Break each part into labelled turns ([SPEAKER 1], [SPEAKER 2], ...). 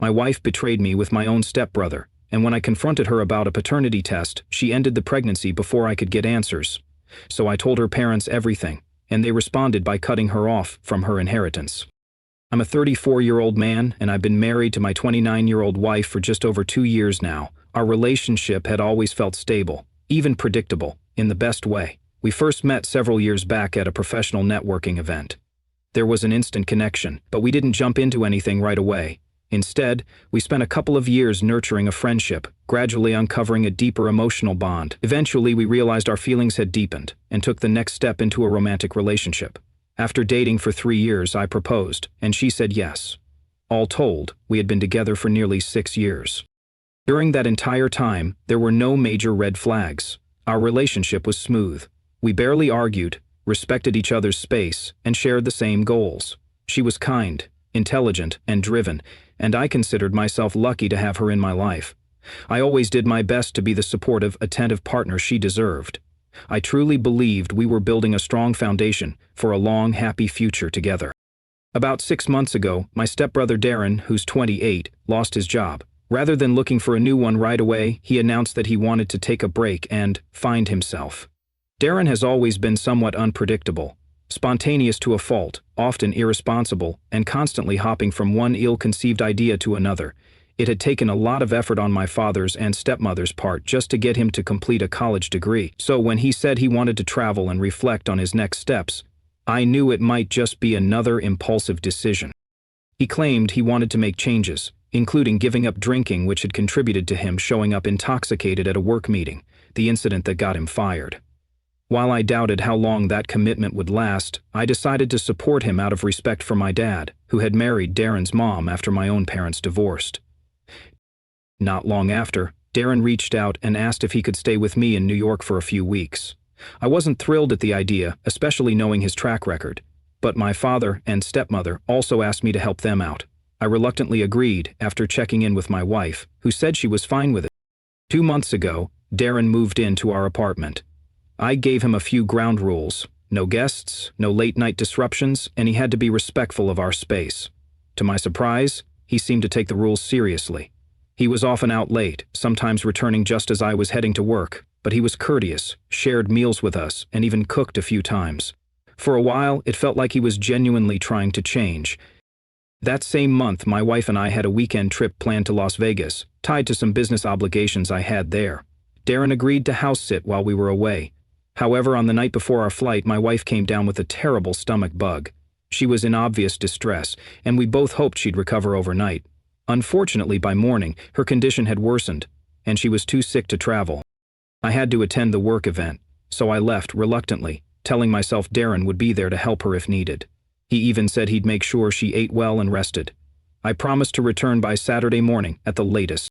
[SPEAKER 1] My wife betrayed me with my own stepbrother, and when I confronted her about a paternity test, she ended the pregnancy before I could get answers. So I told her parents everything, and they responded by cutting her off from her inheritance. I'm a 34-year-old man, and I've been married to my 29-year-old wife for just over 2 years now. Our relationship had always felt stable, even predictable, in the best way. We first met several years back at a professional networking event. There was an instant connection, but we didn't jump into anything right away. Instead, we spent a couple of years nurturing a friendship, gradually uncovering a deeper emotional bond. Eventually, we realized our feelings had deepened and took the next step into a romantic relationship. After dating for 3 years, I proposed, and she said yes. All told, we had been together for nearly 6 years. During that entire time, there were no major red flags. Our relationship was smooth. We barely argued, respected each other's space, and shared the same goals. She was kind, intelligent, and driven, and I considered myself lucky to have her in my life. I always did my best to be the supportive, attentive partner she deserved. I truly believed we were building a strong foundation for a long, happy future together. About 6 months ago, my stepbrother Darren, who's 28, lost his job. Rather than looking for a new one right away, he announced that he wanted to take a break and find himself. Darren has always been somewhat unpredictable, spontaneous to a fault, often irresponsible, and constantly hopping from one ill-conceived idea to another. It had taken a lot of effort on my father's and stepmother's part just to get him to complete a college degree. So when he said he wanted to travel and reflect on his next steps, I knew it might just be another impulsive decision. He claimed he wanted to make changes, including giving up drinking, which had contributed to him showing up intoxicated at a work meeting, the incident that got him fired. While I doubted how long that commitment would last, I decided to support him out of respect for my dad, who had married Darren's mom after my own parents divorced. Not long after, Darren reached out and asked if he could stay with me in New York for a few weeks. I wasn't thrilled at the idea, especially knowing his track record, but my father and stepmother also asked me to help them out. I reluctantly agreed after checking in with my wife, who said she was fine with it. 2 months ago, Darren moved into our apartment. I gave him a few ground rules: no guests, no late-night disruptions, and he had to be respectful of our space. To my surprise, he seemed to take the rules seriously. He was often out late, sometimes returning just as I was heading to work, but he was courteous, shared meals with us, and even cooked a few times. For a while, it felt like he was genuinely trying to change. That same month, my wife and I had a weekend trip planned to Las Vegas, tied to some business obligations I had there. Darren agreed to house sit while we were away. However, on the night before our flight, my wife came down with a terrible stomach bug. She was in obvious distress, and we both hoped she'd recover overnight. Unfortunately, by morning, her condition had worsened, and she was too sick to travel. I had to attend the work event, so I left reluctantly, telling myself Darren would be there to help her if needed. He even said he'd make sure she ate well and rested. I promised to return by Saturday morning at the latest.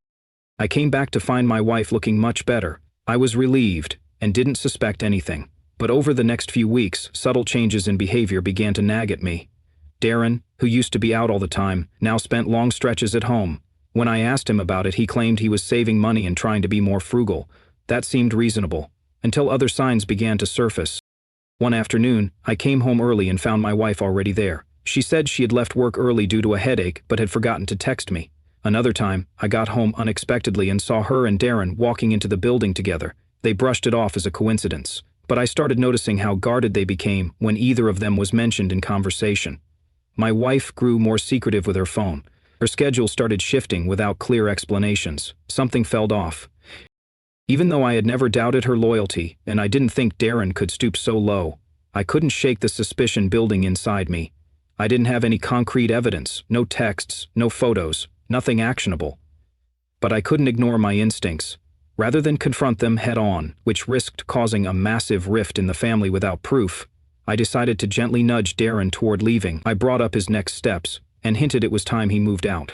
[SPEAKER 1] I came back to find my wife looking much better. I was relieved and didn't suspect anything, but over the next few weeks, subtle changes in behavior began to nag at me. Darren, who used to be out all the time, now spent long stretches at home. When I asked him about it, he claimed he was saving money and trying to be more frugal. That seemed reasonable, until other signs began to surface. One afternoon, I came home early and found my wife already there. She said she had left work early due to a headache but had forgotten to text me. Another time, I got home unexpectedly and saw her and Darren walking into the building together. They brushed it off as a coincidence, but I started noticing how guarded they became when either of them was mentioned in conversation. My wife grew more secretive with her phone. Her schedule started shifting without clear explanations. Something felt off. Even though I had never doubted her loyalty, and I didn't think Darren could stoop so low, I couldn't shake the suspicion building inside me. I didn't have any concrete evidence, no texts, no photos, nothing actionable. But I couldn't ignore my instincts. Rather than confront them head-on, which risked causing a massive rift in the family without proof, I decided to gently nudge Darren toward leaving. I brought up his next steps and hinted it was time he moved out.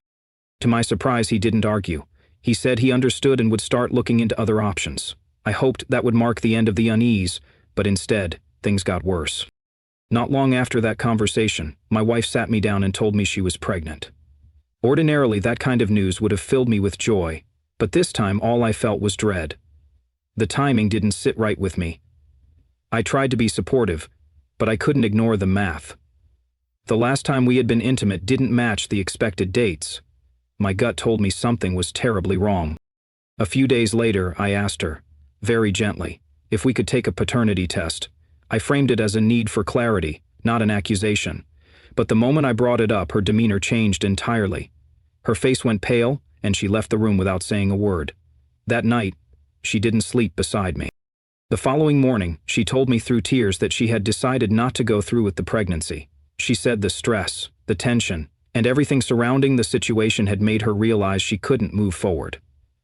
[SPEAKER 1] To my surprise, he didn't argue. He said he understood and would start looking into other options. I hoped that would mark the end of the unease, but instead, things got worse. Not long after that conversation, my wife sat me down and told me she was pregnant. Ordinarily, that kind of news would have filled me with joy, but this time all I felt was dread. The timing didn't sit right with me. I tried to be supportive, but I couldn't ignore the math. The last time we had been intimate didn't match the expected dates. My gut told me something was terribly wrong. A few days later, I asked her, very gently, if we could take a paternity test. I framed it as a need for clarity, not an accusation. But the moment I brought it up, her demeanor changed entirely. Her face went pale, and she left the room without saying a word. That night, she didn't sleep beside me. The following morning, she told me through tears that she had decided not to go through with the pregnancy. She said the stress, the tension, and everything surrounding the situation had made her realize she couldn't move forward.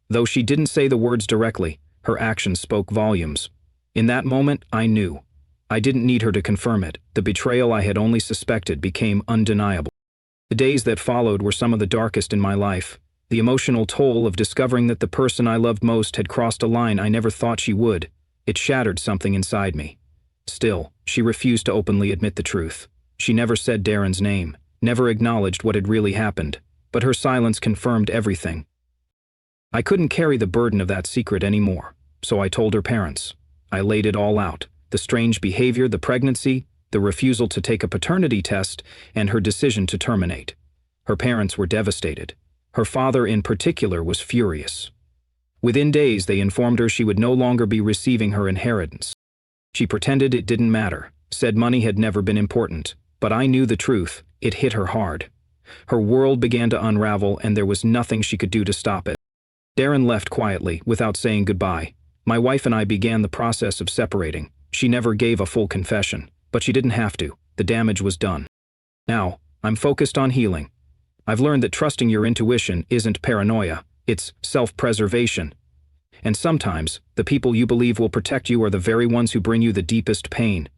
[SPEAKER 1] Though she didn't say the words directly, her actions spoke volumes. In that moment, I knew. I didn't need her to confirm it. The betrayal I had only suspected became undeniable. The days that followed were some of the darkest in my life. The emotional toll of discovering that the person I loved most had crossed a line I never thought she would. It shattered something inside me. Still, she refused to openly admit the truth. She never said Darren's name, never acknowledged what had really happened, but her silence confirmed everything. I couldn't carry the burden of that secret anymore, so I told her parents. I laid it all out: the strange behavior, the pregnancy, the refusal to take a paternity test, and her decision to terminate. Her parents were devastated. Her father in particular was furious. Within days, they informed her she would no longer be receiving her inheritance. She pretended it didn't matter, said money had never been important, but I knew the truth. It hit her hard. Her world began to unravel, and there was nothing she could do to stop it. Darren left quietly, without saying goodbye. My wife and I began the process of separating. She never gave a full confession, but she didn't have to. The damage was done. Now, I'm focused on healing. I've learned that trusting your intuition isn't paranoia, it's self-preservation. And sometimes, the people you believe will protect you are the very ones who bring you the deepest pain.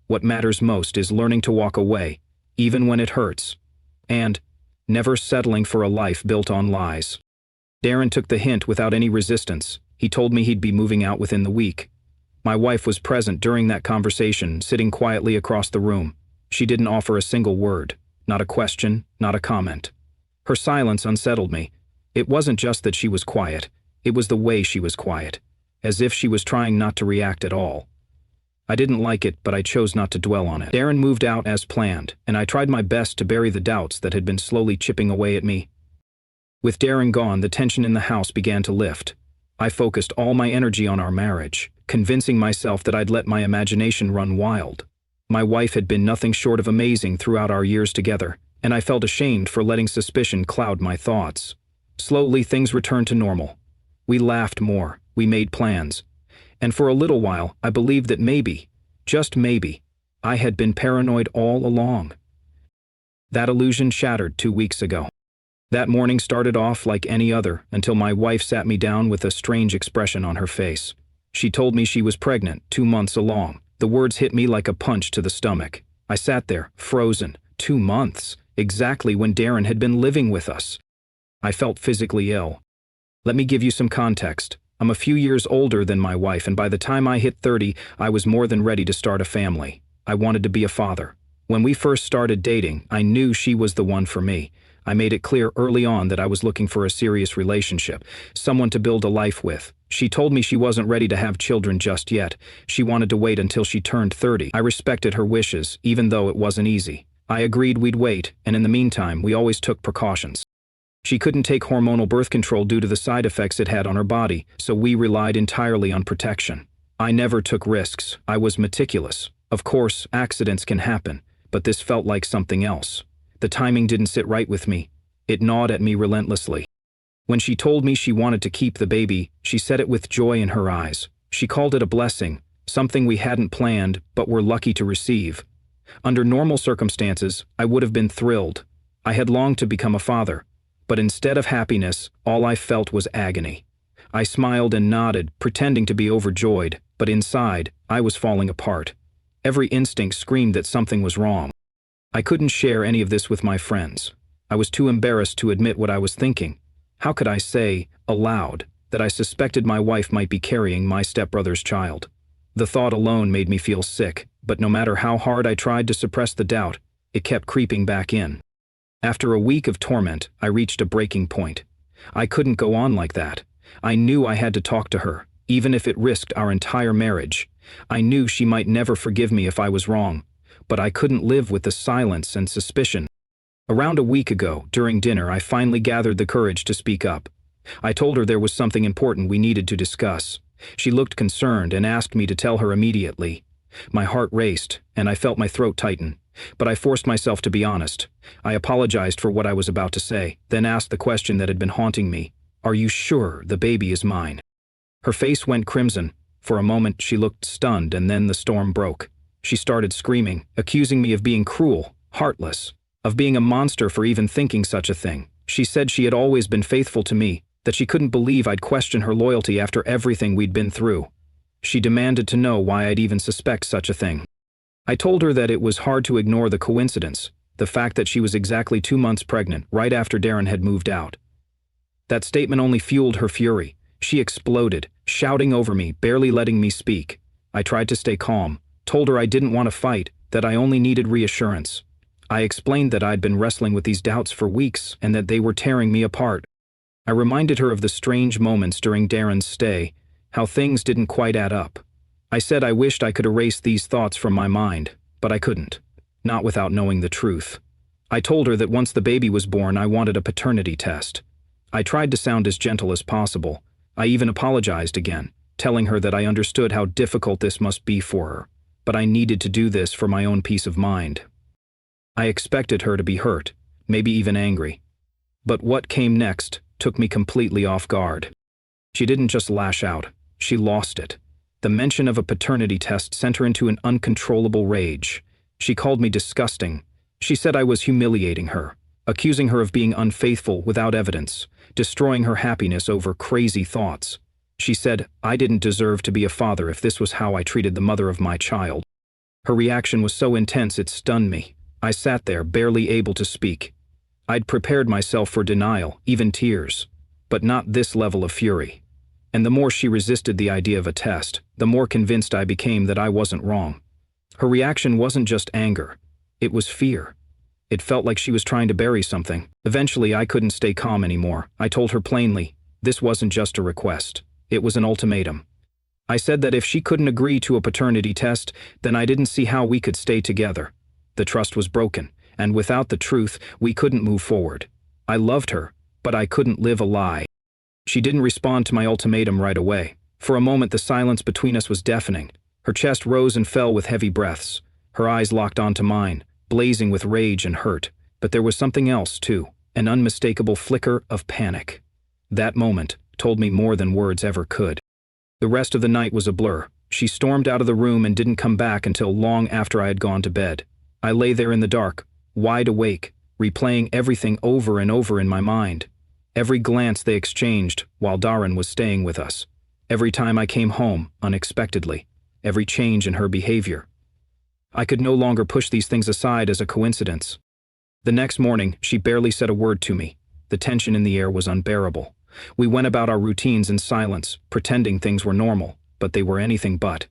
[SPEAKER 1] What matters most is learning to walk away, even when it hurts. And never settling for a life built on lies. Darren took the hint without any resistance. He told me he'd be moving out within the week. My wife was present during that conversation, sitting quietly across the room. She didn't offer a single word, not a question, not a comment. Her silence unsettled me. It wasn't just that she was quiet, it was the way she was quiet, as if she was trying not to react at all. I didn't like it, but I chose not to dwell on it. Darren moved out as planned, and I tried my best to bury the doubts that had been slowly chipping away at me. With Darren gone, the tension in the house began to lift. I focused all my energy on our marriage, convincing myself that I'd let my imagination run wild. My wife had been nothing short of amazing throughout our years together, and I felt ashamed for letting suspicion cloud my thoughts. Slowly, things returned to normal. We laughed more, we made plans, and for a little while, I believed that maybe, just maybe, I had been paranoid all along. That illusion shattered 2 weeks ago. That morning started off like any other until my wife sat me down with a strange expression on her face. She told me she was pregnant, 2 months along. The words hit me like a punch to the stomach. I sat there, frozen. 2 months, exactly when Darren had been living with us. I felt physically ill. Let me give you some context. I'm a few years older than my wife, and by the time I hit 30, I was more than ready to start a family. I wanted to be a father. When we first started dating, I knew she was the one for me. I made it clear early on that I was looking for a serious relationship, someone to build a life with. She told me she wasn't ready to have children just yet. She wanted to wait until she turned 30. I respected her wishes, even though it wasn't easy. I agreed we'd wait, and in the meantime, we always took precautions. She couldn't take hormonal birth control due to the side effects it had on her body, so we relied entirely on protection. I never took risks. I was meticulous. Of course, accidents can happen, but this felt like something else. The timing didn't sit right with me. It gnawed at me relentlessly. When she told me she wanted to keep the baby, she said it with joy in her eyes. She called it a blessing, something we hadn't planned but were lucky to receive. Under normal circumstances, I would have been thrilled. I had longed to become a father, but instead of happiness, all I felt was agony. I smiled and nodded, pretending to be overjoyed, but inside, I was falling apart. Every instinct screamed that something was wrong. I couldn't share any of this with my friends. I was too embarrassed to admit what I was thinking. How could I say, aloud, that I suspected my wife might be carrying my stepbrother's child? The thought alone made me feel sick, but no matter how hard I tried to suppress the doubt, it kept creeping back in. After a week of torment, I reached a breaking point. I couldn't go on like that. I knew I had to talk to her, even if it risked our entire marriage. I knew she might never forgive me if I was wrong, but I couldn't live with the silence and suspicion. Around a week ago, during dinner, I finally gathered the courage to speak up. I told her there was something important we needed to discuss. She looked concerned and asked me to tell her immediately. My heart raced, and I felt my throat tighten, but I forced myself to be honest. I apologized for what I was about to say, then asked the question that had been haunting me. "Are you sure the baby is mine?" Her face went crimson. For a moment she looked stunned, and then the storm broke. She started screaming, accusing me of being cruel, heartless, of being a monster for even thinking such a thing. She said she had always been faithful to me, that she couldn't believe I'd question her loyalty after everything we'd been through. She demanded to know why I'd even suspect such a thing. I told her that it was hard to ignore the coincidence, the fact that she was exactly 2 months pregnant, right after Darren had moved out. That statement only fueled her fury. She exploded, shouting over me, barely letting me speak. I tried to stay calm, told her I didn't want to fight, that I only needed reassurance. I explained that I'd been wrestling with these doubts for weeks and that they were tearing me apart. I reminded her of the strange moments during Darren's stay, how things didn't quite add up. I said I wished I could erase these thoughts from my mind, but I couldn't. Not without knowing the truth. I told her that once the baby was born, I wanted a paternity test. I tried to sound as gentle as possible. I even apologized again, telling her that I understood how difficult this must be for her, but I needed to do this for my own peace of mind. I expected her to be hurt, maybe even angry. But what came next took me completely off guard. She didn't just lash out, she lost it. The mention of a paternity test sent her into an uncontrollable rage. She called me disgusting. She said I was humiliating her, accusing her of being unfaithful without evidence, destroying her happiness over crazy thoughts. She said I didn't deserve to be a father if this was how I treated the mother of my child. Her reaction was so intense it stunned me. I sat there, barely able to speak. I'd prepared myself for denial, even tears, but not this level of fury. And the more she resisted the idea of a test, the more convinced I became that I wasn't wrong. Her reaction wasn't just anger, it was fear. It felt like she was trying to bury something. Eventually, I couldn't stay calm anymore. I told her plainly, this wasn't just a request, it was an ultimatum. I said that if she couldn't agree to a paternity test, then I didn't see how we could stay together. The trust was broken, and without the truth, we couldn't move forward. I loved her, but I couldn't live a lie. She didn't respond to my ultimatum right away. For a moment, the silence between us was deafening. Her chest rose and fell with heavy breaths. Her eyes locked onto mine, blazing with rage and hurt. But there was something else, too, an unmistakable flicker of panic. That moment told me more than words ever could. The rest of the night was a blur. She stormed out of the room and didn't come back until long after I had gone to bed. I lay there in the dark, wide awake, replaying everything over and over in my mind. Every glance they exchanged while Darren was staying with us. Every time I came home, unexpectedly. Every change in her behavior. I could no longer push these things aside as a coincidence. The next morning, she barely said a word to me. The tension in the air was unbearable. We went about our routines in silence, pretending things were normal, but they were anything but.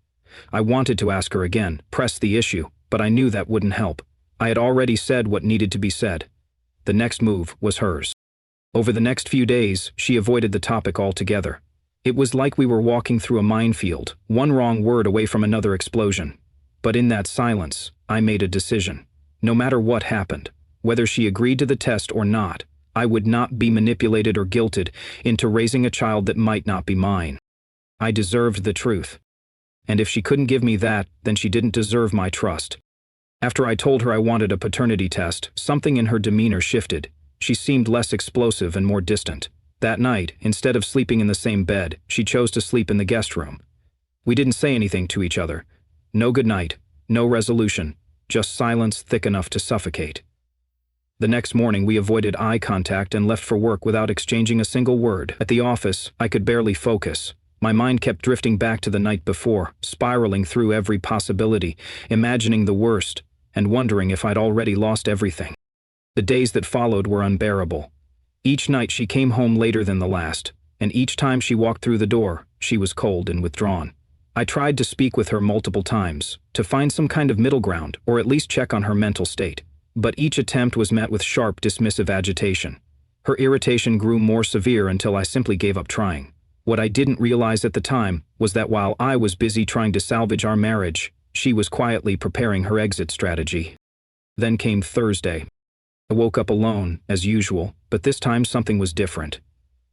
[SPEAKER 1] I wanted to ask her again, press the issue, but I knew that wouldn't help. I had already said what needed to be said. The next move was hers. Over the next few days, she avoided the topic altogether. It was like we were walking through a minefield, one wrong word away from another explosion. But in that silence, I made a decision. No matter what happened, whether she agreed to the test or not, I would not be manipulated or guilted into raising a child that might not be mine. I deserved the truth. And if she couldn't give me that, then she didn't deserve my trust. After I told her I wanted a paternity test, something in her demeanor shifted. She seemed less explosive and more distant. That night, instead of sleeping in the same bed, she chose to sleep in the guest room. We didn't say anything to each other. No goodnight, no resolution, just silence thick enough to suffocate. The next morning, we avoided eye contact and left for work without exchanging a single word. At the office, I could barely focus. My mind kept drifting back to the night before, spiraling through every possibility, imagining the worst, and wondering if I'd already lost everything. The days that followed were unbearable. Each night she came home later than the last, and each time she walked through the door, she was cold and withdrawn. I tried to speak with her multiple times, to find some kind of middle ground, or at least check on her mental state. But each attempt was met with sharp, dismissive agitation. Her irritation grew more severe until I simply gave up trying. What I didn't realize at the time was that while I was busy trying to salvage our marriage, she was quietly preparing her exit strategy. Then came Thursday. I woke up alone, as usual, but this time something was different.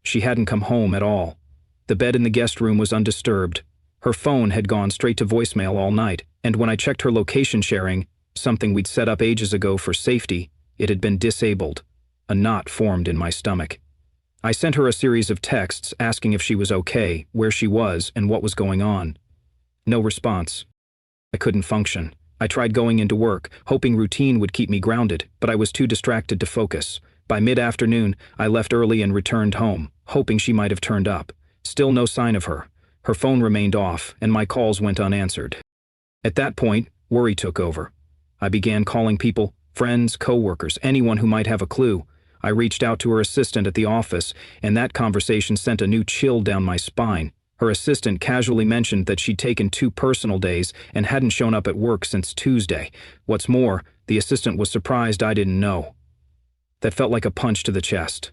[SPEAKER 1] She hadn't come home at all. The bed in the guest room was undisturbed. Her phone had gone straight to voicemail all night, and when I checked her location sharing, something we'd set up ages ago for safety, it had been disabled. A knot formed in my stomach. I sent her a series of texts asking if she was okay, where she was, and what was going on. No response. I couldn't function. I tried going into work, hoping routine would keep me grounded, but I was too distracted to focus. By mid-afternoon, I left early and returned home, hoping she might have turned up. Still no sign of her. Her phone remained off, and my calls went unanswered. At that point, worry took over. I began calling people, friends, co-workers, anyone who might have a clue. I reached out to her assistant at the office, and that conversation sent a new chill down my spine. Her assistant casually mentioned that she'd taken 2 personal days and hadn't shown up at work since Tuesday. What's more, the assistant was surprised I didn't know. That felt like a punch to the chest.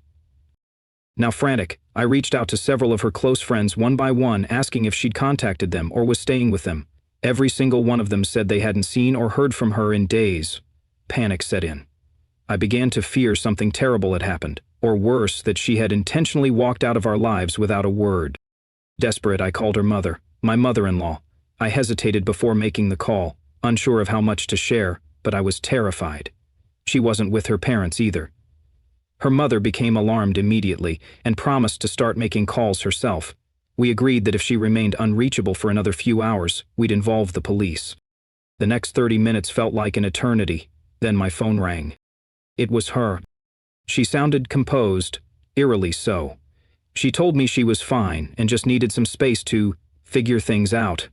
[SPEAKER 1] Now frantic, I reached out to several of her close friends one by one, asking if she'd contacted them or was staying with them. Every single one of them said they hadn't seen or heard from her in days. Panic set in. I began to fear something terrible had happened, or worse, that she had intentionally walked out of our lives without a word. Desperate, I called her mother, my mother-in-law. I hesitated before making the call, unsure of how much to share, but I was terrified. She wasn't with her parents either. Her mother became alarmed immediately and promised to start making calls herself. We agreed that if she remained unreachable for another few hours, we'd involve the police. The next 30 minutes felt like an eternity. Then my phone rang. It was her. She sounded composed, eerily so. She told me she was fine and just needed some space to figure things out.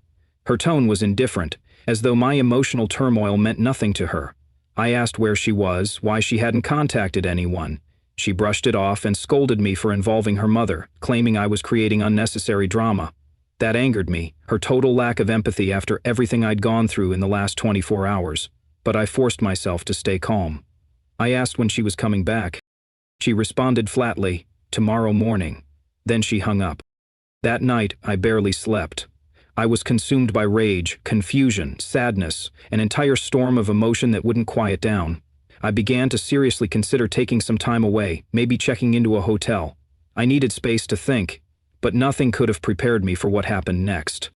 [SPEAKER 1] Her tone was indifferent, as though my emotional turmoil meant nothing to her. I asked where she was, why she hadn't contacted anyone. She brushed it off and scolded me for involving her mother, claiming I was creating unnecessary drama. That angered me, her total lack of empathy after everything I'd gone through in the last 24 hours. But I forced myself to stay calm. I asked when she was coming back. She responded flatly, "Tomorrow morning." Then she hung up. That night, I barely slept. I was consumed by rage, confusion, sadness, an entire storm of emotion that wouldn't quiet down. I began to seriously consider taking some time away, maybe checking into a hotel. I needed space to think, but nothing could have prepared me for what happened next.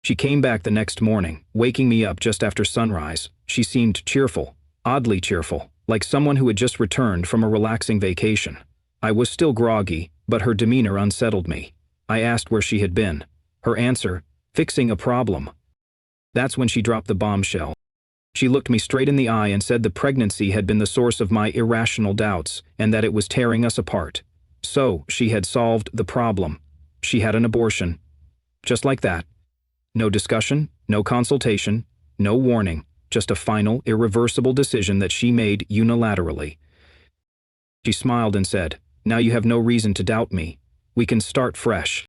[SPEAKER 1] She came back the next morning, waking me up just after sunrise. She seemed cheerful, oddly cheerful, like someone who had just returned from a relaxing vacation. I was still groggy, but her demeanor unsettled me. I asked where she had been. Her answer, fixing a problem. That's when she dropped the bombshell. She looked me straight in the eye and said the pregnancy had been the source of my irrational doubts and that it was tearing us apart. So, she had solved the problem. She had an abortion. Just like that. No discussion, no consultation, no warning, just a final, irreversible decision that she made unilaterally. She smiled and said, "Now you have no reason to doubt me. We can start fresh."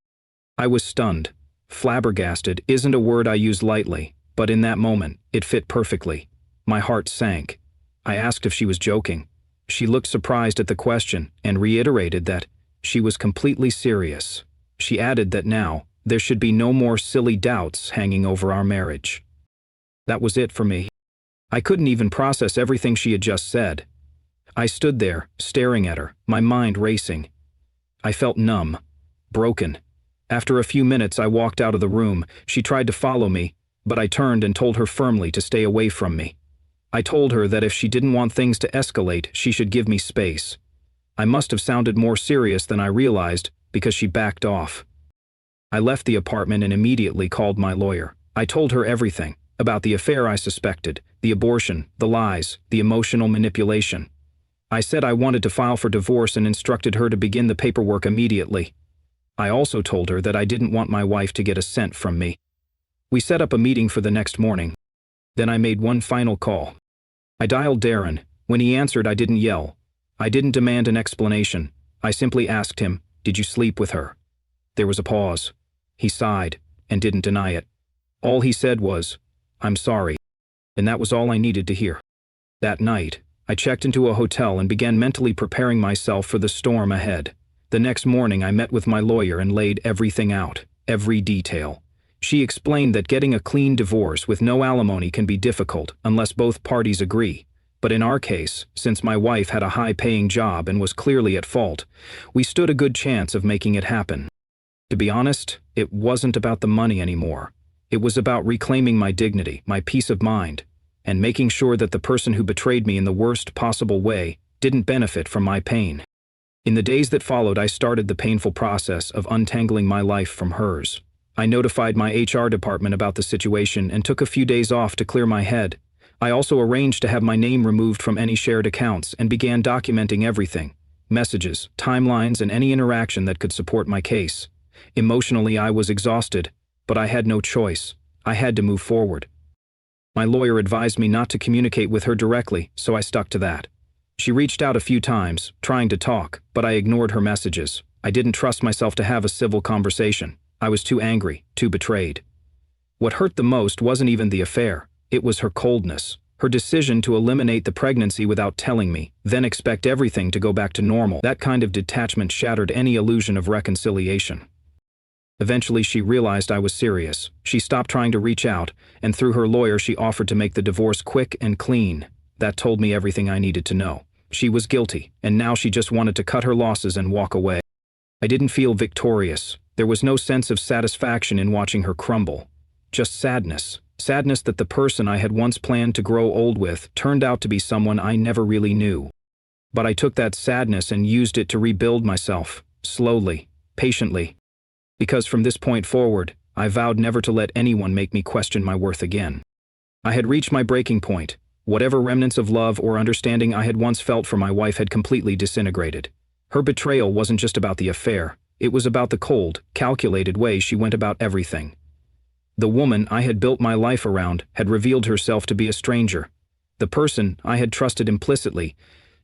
[SPEAKER 1] I was stunned. Flabbergasted isn't a word I use lightly, but in that moment, it fit perfectly. My heart sank. I asked if she was joking. She looked surprised at the question and reiterated that she was completely serious. She added that now, there should be no more silly doubts hanging over our marriage. That was it for me. I couldn't even process everything she had just said. I stood there, staring at her, my mind racing. I felt numb, broken. After a few minutes, I walked out of the room. She tried to follow me, but I turned and told her firmly to stay away from me. I told her that if she didn't want things to escalate, she should give me space. I must have sounded more serious than I realized because she backed off. I left the apartment and immediately called my lawyer. I told her everything about the affair I suspected, the abortion, the lies, the emotional manipulation. I said I wanted to file for divorce and instructed her to begin the paperwork immediately. I also told her that I didn't want my wife to get a cent from me. We set up a meeting for the next morning. Then I made one final call. I dialed Darren. When he answered, I didn't yell. I didn't demand an explanation. I simply asked him, "Did you sleep with her?" There was a pause. He sighed and didn't deny it. All he said was, "I'm sorry." And that was all I needed to hear. That night, I checked into a hotel and began mentally preparing myself for the storm ahead. The next morning, I met with my lawyer and laid everything out, every detail. She explained that getting a clean divorce with no alimony can be difficult unless both parties agree. But in our case, since my wife had a high-paying job and was clearly at fault, we stood a good chance of making it happen. To be honest, it wasn't about the money anymore. It was about reclaiming my dignity, my peace of mind, and making sure that the person who betrayed me in the worst possible way didn't benefit from my pain. In the days that followed, I started the painful process of untangling my life from hers. I notified my HR department about the situation and took a few days off to clear my head. I also arranged to have my name removed from any shared accounts and began documenting everything: messages, timelines, and any interaction that could support my case. Emotionally, I was exhausted, but I had no choice. I had to move forward. My lawyer advised me not to communicate with her directly, so I stuck to that. She reached out a few times, trying to talk, but I ignored her messages. I didn't trust myself to have a civil conversation. I was too angry, too betrayed. What hurt the most wasn't even the affair. It was her coldness, her decision to eliminate the pregnancy without telling me, then expect everything to go back to normal. That kind of detachment shattered any illusion of reconciliation. Eventually, she realized I was serious. She stopped trying to reach out, and through her lawyer, she offered to make the divorce quick and clean. That told me everything I needed to know. She was guilty, and now she just wanted to cut her losses and walk away. I didn't feel victorious. There was no sense of satisfaction in watching her crumble. Just sadness. Sadness that the person I had once planned to grow old with turned out to be someone I never really knew. But I took that sadness and used it to rebuild myself, slowly, patiently. Because from this point forward, I vowed never to let anyone make me question my worth again. I had reached my breaking point. Whatever remnants of love or understanding I had once felt for my wife had completely disintegrated. Her betrayal wasn't just about the affair. It was about the cold, calculated way she went about everything. The woman I had built my life around had revealed herself to be a stranger. The person I had trusted implicitly,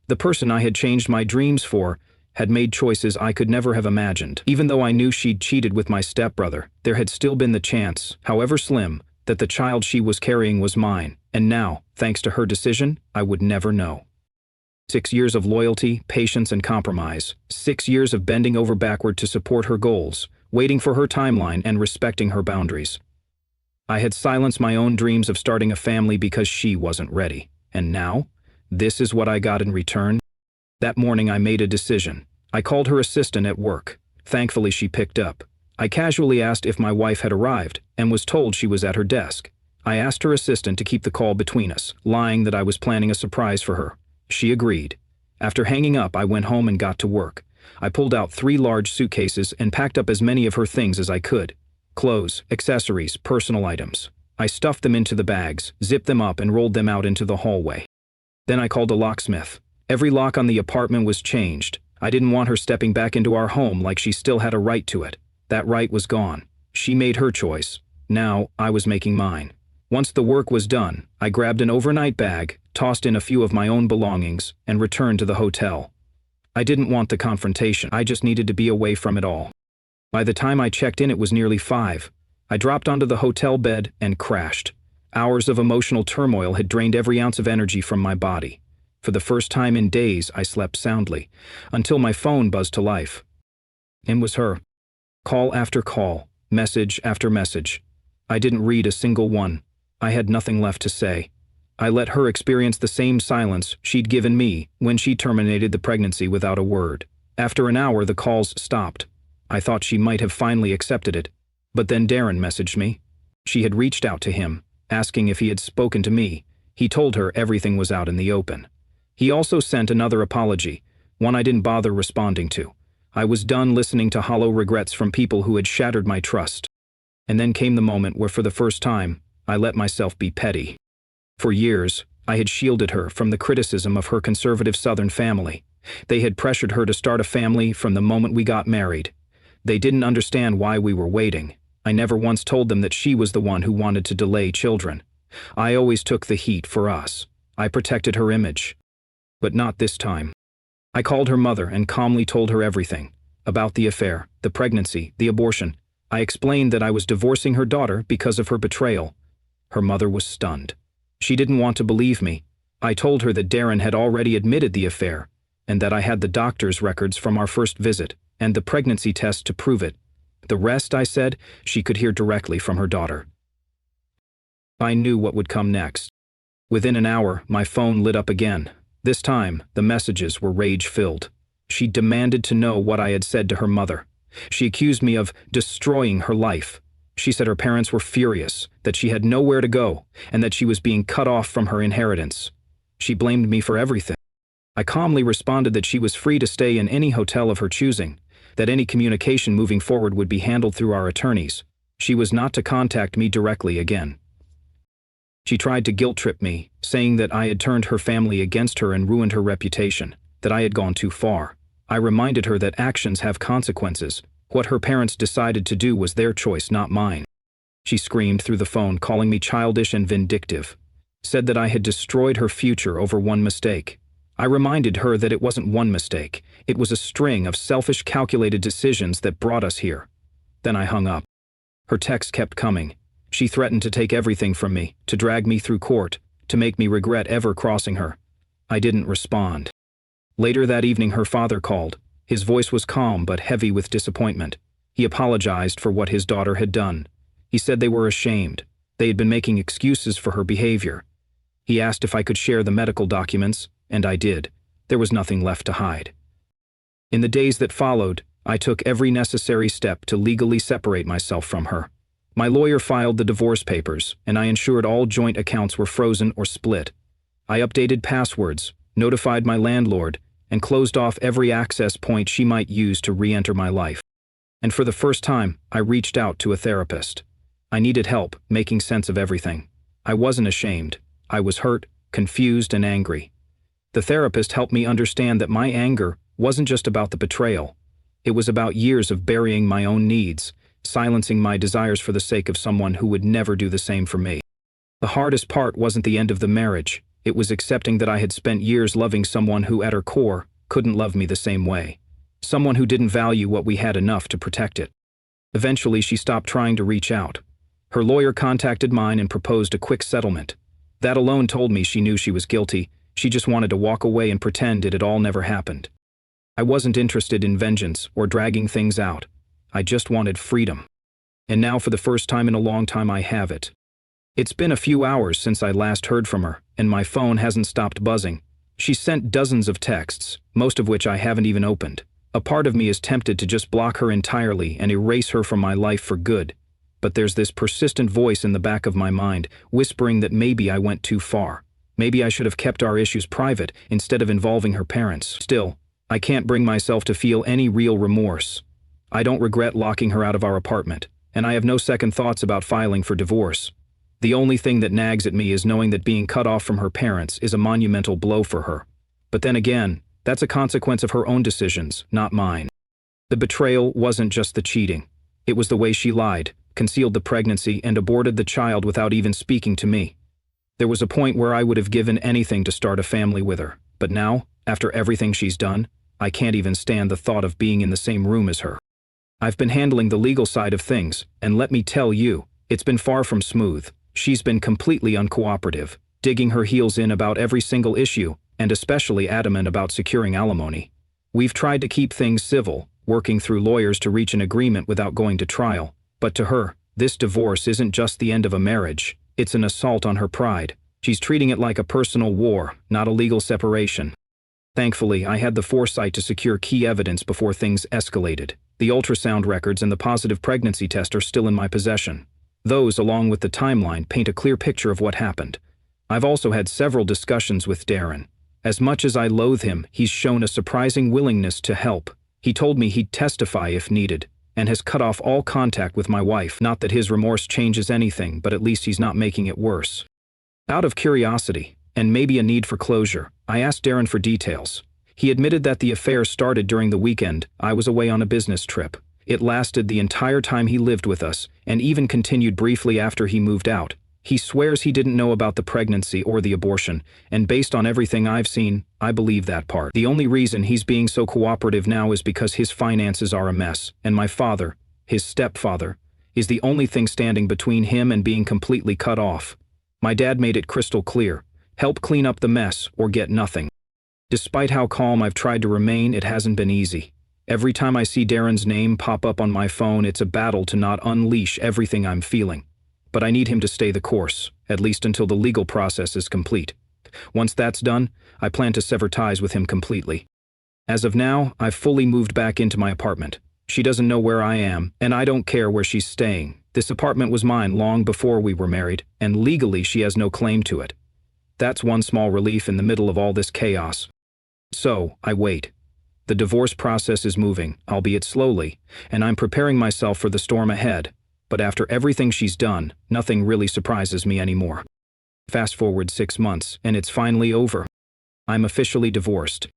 [SPEAKER 1] the person I had changed my dreams for, had made choices I could never have imagined. Even though I knew she'd cheated with my stepbrother, there had still been the chance, however slim, that the child she was carrying was mine, and now, thanks to her decision, I would never know. 6 years of loyalty, patience, and compromise. 6 years of bending over backward to support her goals, waiting for her timeline and respecting her boundaries. I had silenced my own dreams of starting a family because she wasn't ready. And now, this is what I got in return. That morning I made a decision. I called her assistant at work. Thankfully she picked up. I casually asked if my wife had arrived, and was told she was at her desk. I asked her assistant to keep the call between us, lying that I was planning a surprise for her. She agreed. After hanging up, I went home and got to work. I pulled out 3 large suitcases and packed up as many of her things as I could. Clothes, accessories, personal items. I stuffed them into the bags, zipped them up, and rolled them out into the hallway. Then I called a locksmith. Every lock on the apartment was changed. I didn't want her stepping back into our home like she still had a right to it. That right was gone. She made her choice. Now, I was making mine. Once the work was done, I grabbed an overnight bag, tossed in a few of my own belongings, and returned to the hotel. I didn't want the confrontation. I just needed to be away from it all. By the time I checked in, it was nearly 5. I dropped onto the hotel bed and crashed. Hours of emotional turmoil had drained every ounce of energy from my body. For the first time in days, I slept soundly, until my phone buzzed to life. It was her. Call after call, message after message. I didn't read a single one. I had nothing left to say. I let her experience the same silence she'd given me when she terminated the pregnancy without a word. After an hour, the calls stopped. I thought she might have finally accepted it. But then Darren messaged me. She had reached out to him, asking if he had spoken to me. He told her everything was out in the open. He also sent another apology, one I didn't bother responding to. I was done listening to hollow regrets from people who had shattered my trust. And then came the moment where, for the first time, I let myself be petty. For years, I had shielded her from the criticism of her conservative Southern family. They had pressured her to start a family from the moment we got married. They didn't understand why we were waiting. I never once told them that she was the one who wanted to delay children. I always took the heat for us. I protected her image. But not this time. I called her mother and calmly told her everything. About the affair, the pregnancy, the abortion. I explained that I was divorcing her daughter because of her betrayal. Her mother was stunned. She didn't want to believe me. I told her that Darren had already admitted the affair, and that I had the doctor's records from our first visit, and the pregnancy test to prove it. The rest, I said, she could hear directly from her daughter. I knew what would come next. Within an hour, my phone lit up again. This time, the messages were rage-filled. She demanded to know what I had said to her mother. She accused me of destroying her life. She said her parents were furious, that she had nowhere to go, and that she was being cut off from her inheritance. She blamed me for everything. I calmly responded that she was free to stay in any hotel of her choosing, that any communication moving forward would be handled through our attorneys. She was not to contact me directly again. She tried to guilt-trip me, saying that I had turned her family against her and ruined her reputation, that I had gone too far. I reminded her that actions have consequences. What her parents decided to do was their choice, not mine. She screamed through the phone, calling me childish and vindictive, said that I had destroyed her future over one mistake. I reminded her that it wasn't one mistake. It was a string of selfish, calculated decisions that brought us here. Then I hung up. Her texts kept coming. She threatened to take everything from me, to drag me through court, to make me regret ever crossing her. I didn't respond. Later that evening, her father called. His voice was calm but heavy with disappointment. He apologized for what his daughter had done. He said they were ashamed. They had been making excuses for her behavior. He asked if I could share the medical documents, and I did. There was nothing left to hide. In the days that followed, I took every necessary step to legally separate myself from her. My lawyer filed the divorce papers, and I ensured all joint accounts were frozen or split. I updated passwords, notified my landlord, and closed off every access point she might use to re-enter my life. And for the first time, I reached out to a therapist. I needed help making sense of everything. I wasn't ashamed. I was hurt, confused, and angry. The therapist helped me understand that my anger wasn't just about the betrayal. It was about years of burying my own needs, silencing my desires for the sake of someone who would never do the same for me. The hardest part wasn't the end of the marriage. It was accepting that I had spent years loving someone who, at her core, couldn't love me the same way. Someone who didn't value what we had enough to protect it. Eventually, she stopped trying to reach out. Her lawyer contacted mine and proposed a quick settlement. That alone told me she knew she was guilty. She just wanted to walk away and pretend it had all never happened. I wasn't interested in vengeance or dragging things out. I just wanted freedom. And now, for the first time in a long time, I have it. It's been a few hours since I last heard from her, and my phone hasn't stopped buzzing. She's sent dozens of texts, most of which I haven't even opened. A part of me is tempted to just block her entirely and erase her from my life for good. But there's this persistent voice in the back of my mind, whispering that maybe I went too far. Maybe I should have kept our issues private instead of involving her parents. Still, I can't bring myself to feel any real remorse. I don't regret locking her out of our apartment, and I have no second thoughts about filing for divorce. The only thing that nags at me is knowing that being cut off from her parents is a monumental blow for her. But then again, that's a consequence of her own decisions, not mine. The betrayal wasn't just the cheating. It was the way she lied, concealed the pregnancy, and aborted the child without even speaking to me. There was a point where I would have given anything to start a family with her, but now, after everything she's done, I can't even stand the thought of being in the same room as her. I've been handling the legal side of things, and let me tell you, it's been far from smooth. She's been completely uncooperative, digging her heels in about every single issue, and especially adamant about securing alimony. We've tried to keep things civil, working through lawyers to reach an agreement without going to trial, but to her, this divorce isn't just the end of a marriage, it's an assault on her pride. She's treating it like a personal war, not a legal separation. Thankfully, I had the foresight to secure key evidence before things escalated. The ultrasound records and the positive pregnancy test are still in my possession. Those, along with the timeline, paint a clear picture of what happened. I've also had several discussions with Darren. As much as I loathe him, he's shown a surprising willingness to help. He told me he'd testify if needed, and has cut off all contact with my wife. Not that his remorse changes anything, but at least he's not making it worse. Out of curiosity, and maybe a need for closure, I asked Darren for details. He admitted that the affair started during the weekend. I was away on a business trip. It lasted the entire time he lived with us, and even continued briefly after he moved out. He swears he didn't know about the pregnancy or the abortion, and based on everything I've seen, I believe that part. The only reason he's being so cooperative now is because his finances are a mess, and my father, his stepfather, is the only thing standing between him and being completely cut off. My dad made it crystal clear: help clean up the mess or get nothing. Despite how calm I've tried to remain, it hasn't been easy. Every time I see Darren's name pop up on my phone, it's a battle to not unleash everything I'm feeling. but I need him to stay the course, at least until the legal process is complete. Once that's done, I plan to sever ties with him completely. As of now, I've fully moved back into my apartment. She doesn't know where I am, and I don't care where she's staying. This apartment was mine long before we were married, and legally she has no claim to it. That's one small relief in the middle of all this chaos. So, I wait. The divorce process is moving, albeit slowly, and I'm preparing myself for the storm ahead. But after everything she's done, nothing really surprises me anymore. Fast forward 6 months, and it's finally over. I'm officially divorced.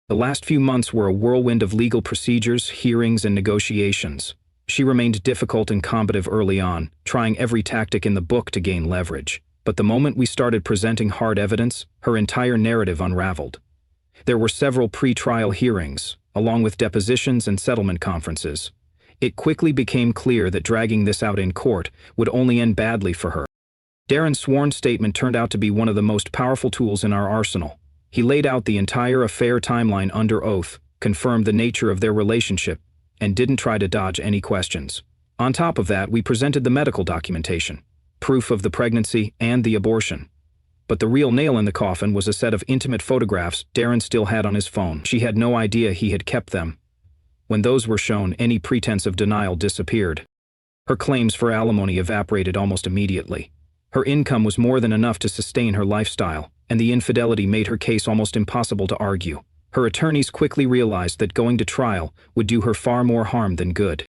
[SPEAKER 1] The last few months were a whirlwind of legal procedures, hearings, and negotiations. She remained difficult and combative early on, trying every tactic in the book to gain leverage. But the moment we started presenting hard evidence, her entire narrative unraveled. There were several pre-trial hearings, along with depositions and settlement conferences. It quickly became clear that dragging this out in court would only end badly for her. Darren's sworn statement turned out to be one of the most powerful tools in our arsenal. He laid out the entire affair timeline under oath, confirmed the nature of their relationship, and didn't try to dodge any questions. On top of that, we presented the medical documentation, proof of the pregnancy and the abortion. But the real nail in the coffin was a set of intimate photographs Darren still had on his phone. She had no idea he had kept them. When those were shown, any pretense of denial disappeared. Her claims for alimony evaporated almost immediately. Her income was more than enough to sustain her lifestyle, and the infidelity made her case almost impossible to argue. Her attorneys quickly realized that going to trial would do her far more harm than good.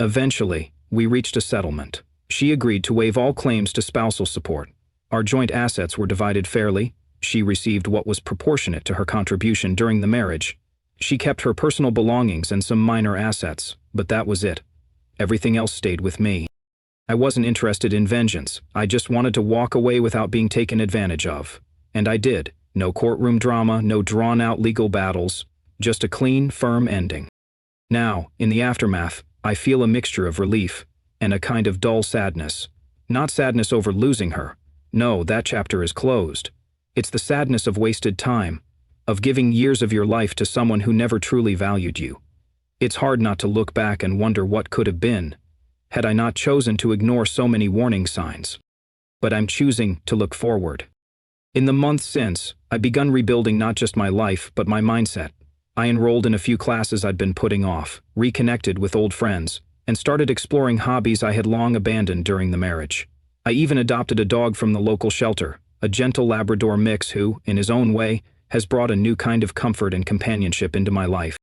[SPEAKER 1] Eventually, we reached a settlement. She agreed to waive all claims to spousal support. Our joint assets were divided fairly. She received what was proportionate to her contribution during the marriage. She kept her personal belongings and some minor assets, but that was it. Everything else stayed with me. I wasn't interested in vengeance. I just wanted to walk away without being taken advantage of. And I did. No courtroom drama, no drawn-out legal battles, just a clean, firm ending. Now, in the aftermath, I feel a mixture of relief and a kind of dull sadness. Not sadness over losing her. No, that chapter is closed. It's the sadness of wasted time, of giving years of your life to someone who never truly valued you. It's hard not to look back and wonder what could have been, had I not chosen to ignore so many warning signs. But I'm choosing to look forward. In the months since, I've begun rebuilding not just my life, but my mindset. I enrolled in a few classes I'd been putting off, reconnected with old friends, and started exploring hobbies I had long abandoned during the marriage. I even adopted a dog from the local shelter, a gentle Labrador mix who, in his own way, has brought a new kind of comfort and companionship into my life.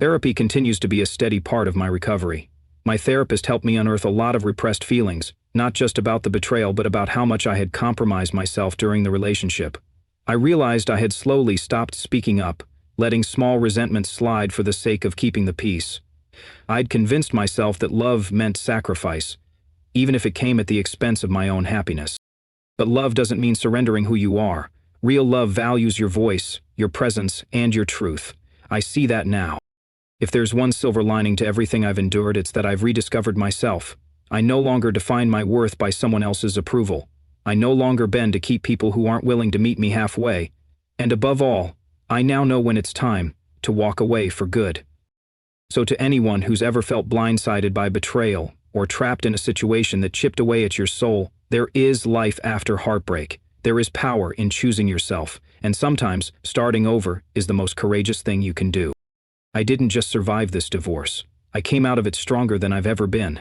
[SPEAKER 1] Therapy continues to be a steady part of my recovery. My therapist helped me unearth a lot of repressed feelings, not just about the betrayal but about how much I had compromised myself during the relationship. I realized I had slowly stopped speaking up, letting small resentments slide for the sake of keeping the peace. I'd convinced myself that love meant sacrifice, even if it came at the expense of my own happiness. But love doesn't mean surrendering who you are. Real love values your voice, your presence, and your truth. I see that now. If there's one silver lining to everything I've endured, it's that I've rediscovered myself. I no longer define my worth by someone else's approval. I no longer bend to keep people who aren't willing to meet me halfway. And above all, I now know when it's time to walk away for good. So to anyone who's ever felt blindsided by betrayal or trapped in a situation that chipped away at your soul, there is life after heartbreak. There is power in choosing yourself, and sometimes starting over is the most courageous thing you can do. I didn't just survive this divorce. I came out of it stronger than I've ever been.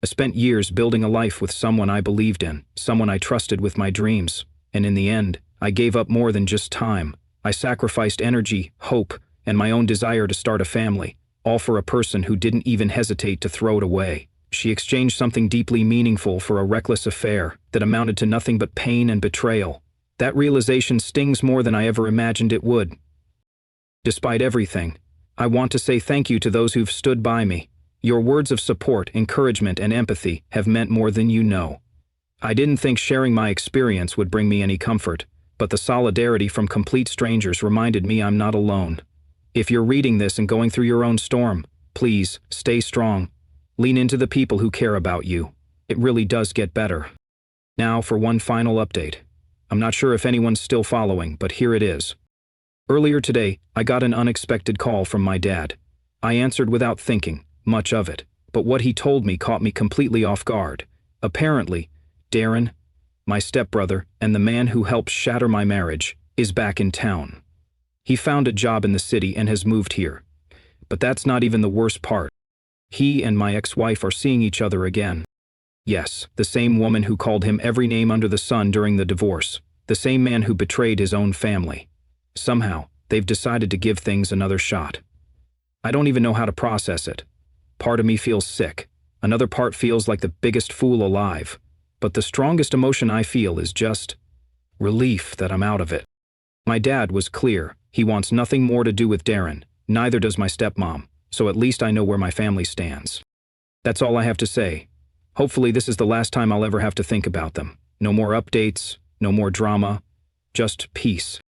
[SPEAKER 1] I spent years building a life with someone I believed in, someone I trusted with my dreams, and in the end, I gave up more than just time. I sacrificed energy, hope, and my own desire to start a family, all for a person who didn't even hesitate to throw it away. She exchanged something deeply meaningful for a reckless affair that amounted to nothing but pain and betrayal. That realization stings more than I ever imagined it would. Despite everything, I want to say thank you to those who've stood by me. Your words of support, encouragement, and empathy have meant more than you know. I didn't think sharing my experience would bring me any comfort, but the solidarity from complete strangers reminded me I'm not alone. If you're reading this and going through your own storm, please stay strong. Lean into the people who care about you. It really does get better. Now for one final update. I'm not sure if anyone's still following, but here it is. Earlier today, I got an unexpected call from my dad. I answered without thinking much of it, but what he told me caught me completely off guard. Apparently, Darren, my stepbrother and the man who helped shatter my marriage, is back in town. He found a job in the city and has moved here. But that's not even the worst part. He and my ex-wife are seeing each other again. Yes, the same woman who called him every name under the sun during the divorce. The same man who betrayed his own family. Somehow, they've decided to give things another shot. I don't even know how to process it. Part of me feels sick. Another part feels like the biggest fool alive. But the strongest emotion I feel is just relief that I'm out of it. My dad was clear. He wants nothing more to do with Darren. Neither does my stepmom. So at least I know where my family stands. That's all I have to say. Hopefully this is the last time I'll ever have to think about them. No more updates, no more drama, just peace.